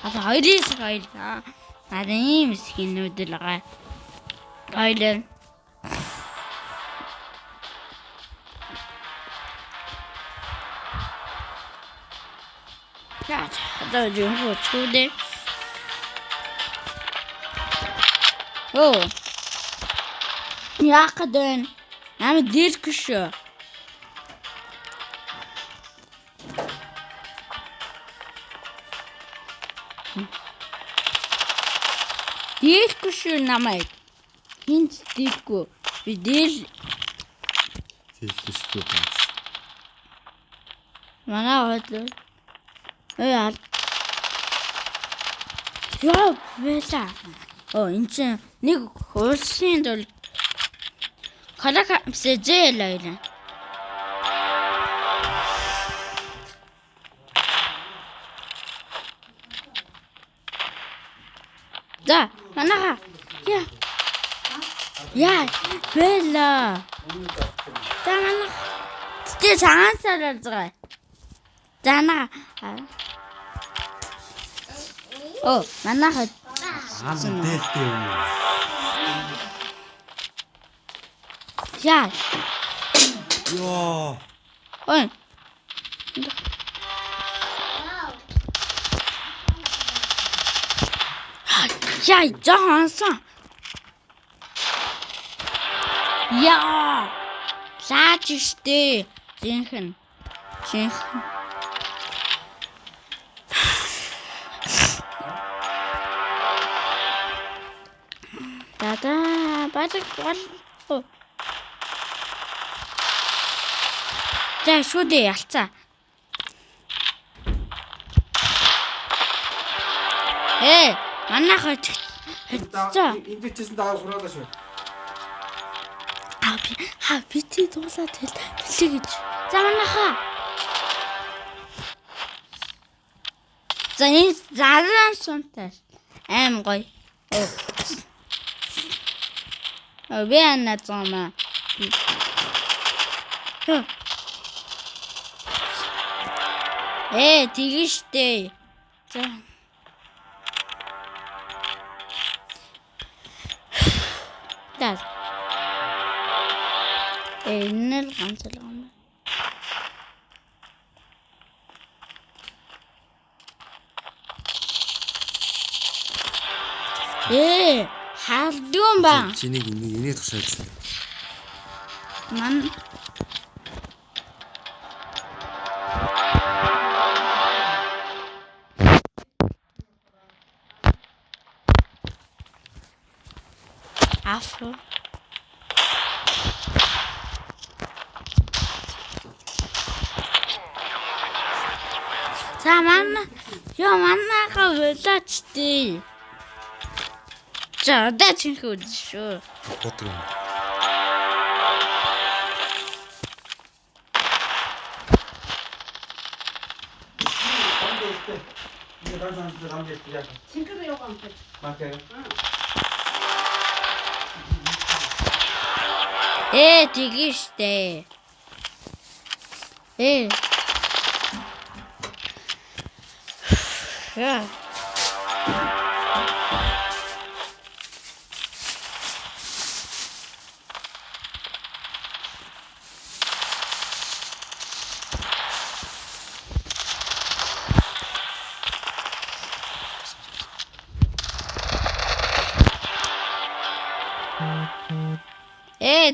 Одоо 2-2. Надад ийм скинүүд л байгаа. Ойлоо. Ja, одоо юу чүдэ. Оо. Яах гэдэг нами дэрх шүү. Дэрх шүү намайг. Хинт дэрхгүй. Би дэр Хэлчихгүй байна. манай хойлоо. Яа. Бэла. Оо энэ чинь нэг хуулсын дол Карака сэжэлээ. Да, манаха. Я, бэла. Тана. Тэ цаансаар байгаа. Зана. Оо, манаха. Дээлтэй юм. Я. Йоо. Ой. Я, жаансан. Я. Лаач штэ. Зинхэн. Дада, бачиг бол. За шүдэ ялцаа. Манайхаа хэцүү. Энд чийсэн даа хураалаа шүү. Би дуулаад хэлээ гэж. За манайхаа. За энэ заран сунтай. Аим гоё. Би анаа зама. Тэгэн штэ. За. Даа. Энэ л ганц л юм. Хардуун ба. Чиний энийг тушаалсан. Ман Афро. За манайхаа болоочтой. За одоо чихээ үз шүү. Бодгоо. Цэнхэр яваа юм гэж. Макаа. Тэгэн штэ. Я.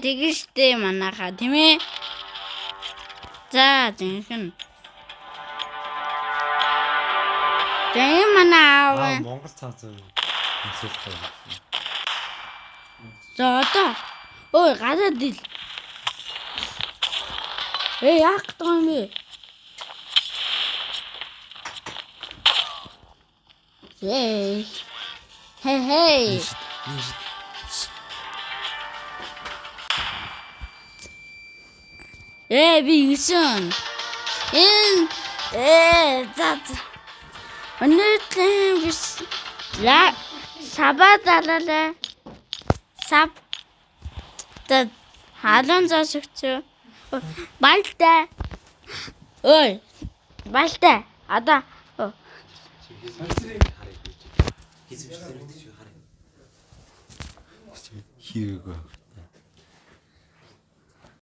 Тэгэн штэ манайхаа тийм ээ. За зинхэн. Тэ манаа. Монгол цааз юм. Инсэлтэй. За одоо. Ой гадаад ил. Яах гэдэг юм бэ? Хей. Би исэн. За. Өнөөдөр биш. Сабадалаа. Саб. Тэ халуун засагч. Балтай. Ой. Балтай. Одоо. Хийгээгүй.